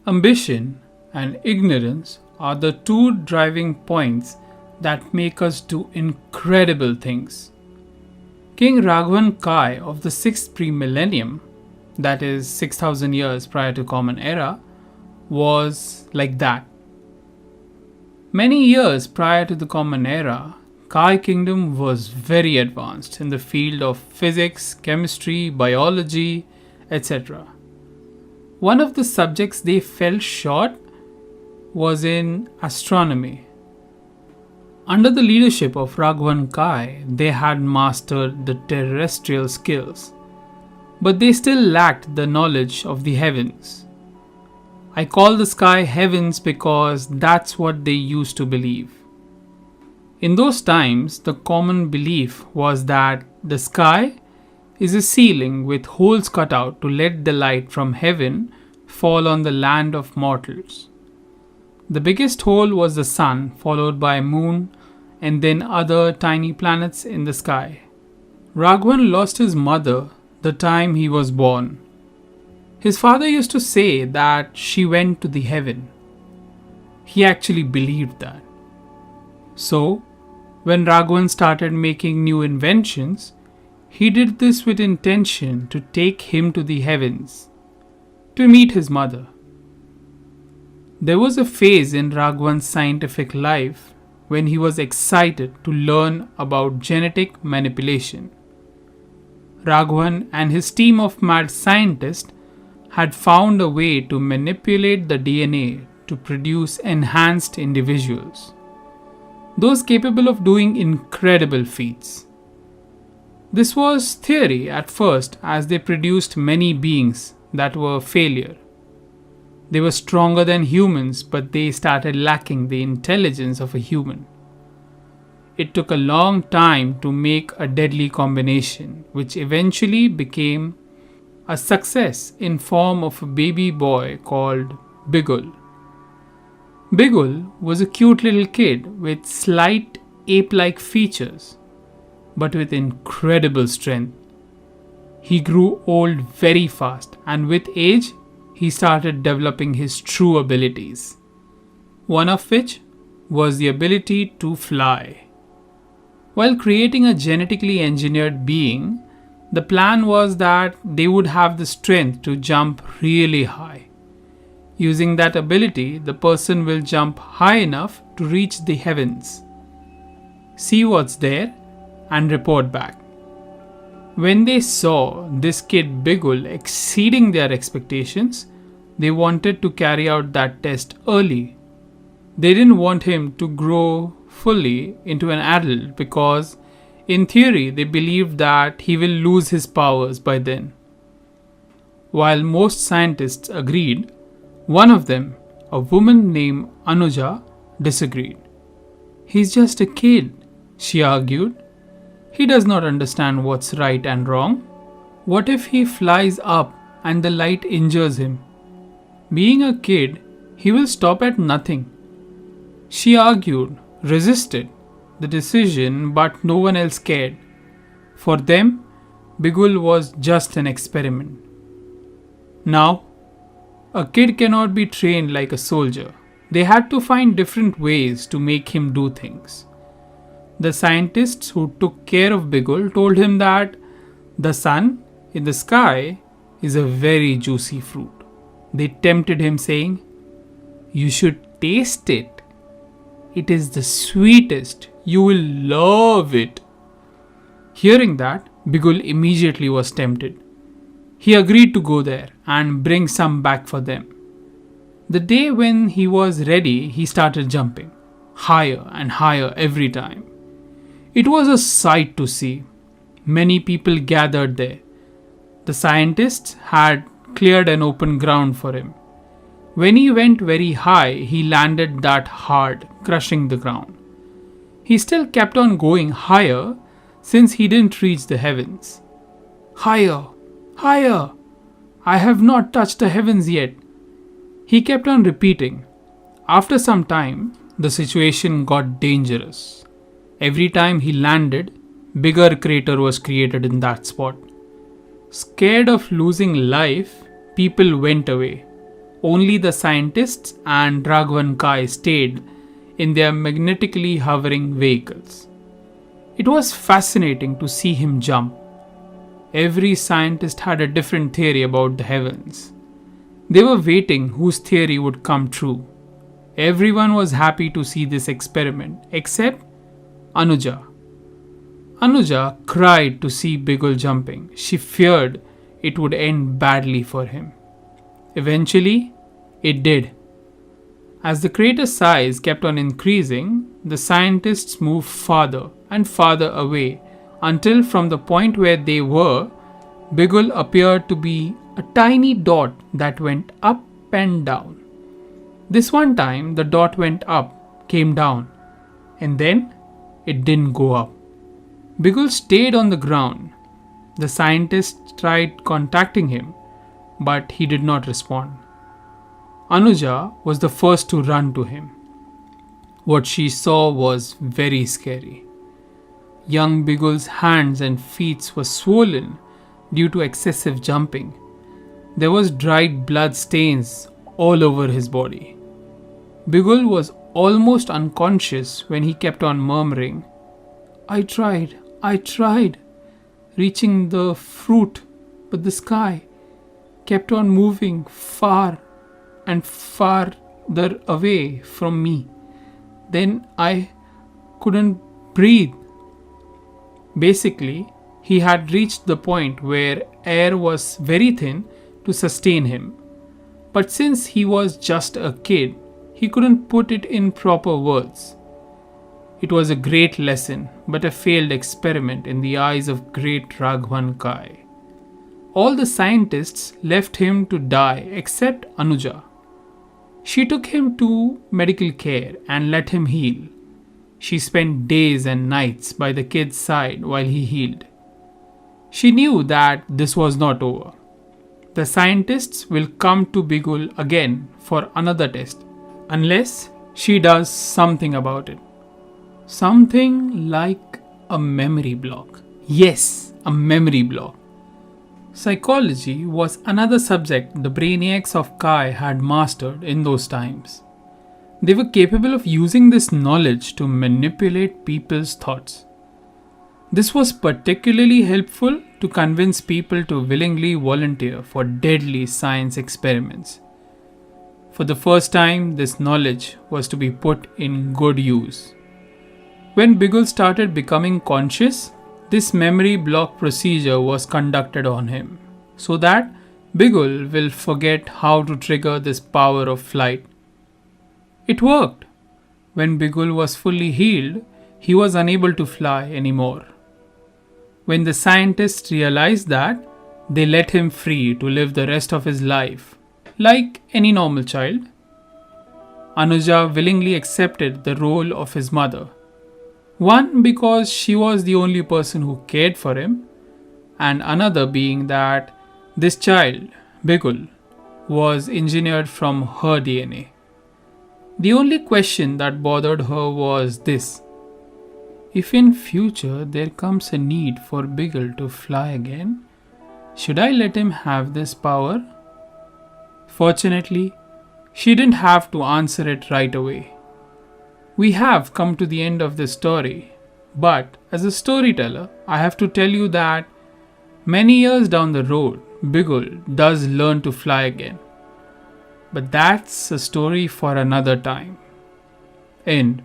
Ambition and ignorance are the two driving points that make us do incredible things. King Raghvan Kai of the 6th pre-millennium, that is 6000 years prior to Common Era, was like that. Many years prior to the Common Era, Kai Kingdom was very advanced in the field of physics, chemistry, biology, etc. One of the subjects they fell short was in astronomy. Under the leadership of Raghvan Kai, they had mastered the terrestrial skills, but they still lacked the knowledge of the heavens. I call the sky heavens because that's what they used to believe. In those times, the common belief was that the sky is a ceiling with holes cut out to let the light from heaven fall on the land of mortals. The biggest hole was the sun, followed by moon, and then other tiny planets in the sky. Raghvan lost his mother the time he was born. His father used to say that she went to the heaven. He actually believed that. So, when Raghvan started making new inventions, he did this with intention to take him to the heavens, to meet his mother. There was a phase in Raghvan's scientific life when he was excited to learn about genetic manipulation. Raghvan and his team of mad scientists had found a way to manipulate the DNA to produce enhanced individuals, those capable of doing incredible feats. This was theory at first, as they produced many beings that were a failure. They were stronger than humans, but they started lacking the intelligence of a human. It took a long time to make a deadly combination, which eventually became a success in form of a baby boy called Bigul. Bigul was a cute little kid with slight ape-like features, but with incredible strength. He grew old very fast, and with age, he started developing his true abilities, one of which was the ability to fly. While creating a genetically engineered being, the plan was that they would have the strength to jump really high. Using that ability, the person will jump high enough to reach the heavens, see what's there, and report back. When they saw this kid Bigul exceeding their expectations, they wanted to carry out that test early. They didn't want him to grow fully into an adult because, in theory, they believed that he will lose his powers by then. While most scientists agreed, one of them, a woman named Anuja, disagreed. "He's just a kid," she argued. "He does not understand what's right and wrong. What if he flies up and the light injures him? Being a kid, he will stop at nothing." She argued, resisted the decision, but no one else cared. For them, Bigul was just an experiment. Now, a kid cannot be trained like a soldier. They had to find different ways to make him do things. The scientists who took care of Bigul told him that the sun in the sky is a very juicy fruit. They tempted him, saying, "You should taste it. It is the sweetest. You will love it." Hearing that, Bigul immediately was tempted. He agreed to go there and bring some back for them. The day when he was ready, he started jumping, higher and higher every time. It was a sight to see. Many people gathered there. The scientists had cleared an open ground for him. When he went very high, he landed that hard, crushing the ground. He still kept on going higher since he didn't reach the heavens. "Higher, higher! I have not touched the heavens yet," he kept on repeating. After some time, the situation got dangerous. Every time he landed, bigger crater was created in that spot. Scared of losing life, people went away. Only the scientists and Raghvan Kai stayed in their magnetically hovering vehicles. It was fascinating to see him jump. Every scientist had a different theory about the heavens. They were waiting whose theory would come true. Everyone was happy to see this experiment except Anuja. Anuja cried to see Bigul jumping. She feared it would end badly for him. Eventually, it did. As the crater's size kept on increasing, the scientists moved farther and farther away until from the point where they were, Bigul appeared to be a tiny dot that went up and down. This one time, the dot went up, came down, and then it didn't go up. Bigul stayed on the ground. The scientists tried contacting him, but he did not respond. Anuja was the first to run to him. What she saw was very scary. Young Bigul's hands and feet were swollen due to excessive jumping. There was dried blood stains all over his body. Bigul was almost unconscious when he kept on murmuring, I tried, reaching the fruit, but the sky kept on moving far and farther away from me. Then I couldn't breathe. Basically, he had reached the point where air was very thin to sustain him. But since he was just a kid, he couldn't put it in proper words. It was a great lesson, but a failed experiment in the eyes of great Raghvan Kai. All the scientists left him to die except Anuja. She took him to medical care and let him heal. She spent days and nights by the kid's side while he healed. She knew that this was not over. The scientists will come to Bigul again for another test, unless she does something about it. Something like a memory block. Yes, a memory block. Psychology was another subject the brainiacs of Kai had mastered in those times. They were capable of using this knowledge to manipulate people's thoughts. This was particularly helpful to convince people to willingly volunteer for deadly science experiments. For the first time, this knowledge was to be put in good use. When Bigul started becoming conscious, this memory block procedure was conducted on him, so that Bigul will forget how to trigger this power of flight. It worked. When Bigul was fully healed, he was unable to fly anymore. When the scientists realized that, they let him free to live the rest of his life, like any normal child. Anuja willingly accepted the role of his mother. One, because she was the only person who cared for him, and another being that this child, Bigul, was engineered from her DNA. The only question that bothered her was this: if in future there comes a need for Bigul to fly again, should I let him have this power? Fortunately, she didn't have to answer it right away. We have come to the end of this story, but as a storyteller, I have to tell you that many years down the road, Bigul does learn to fly again. But that's a story for another time. End.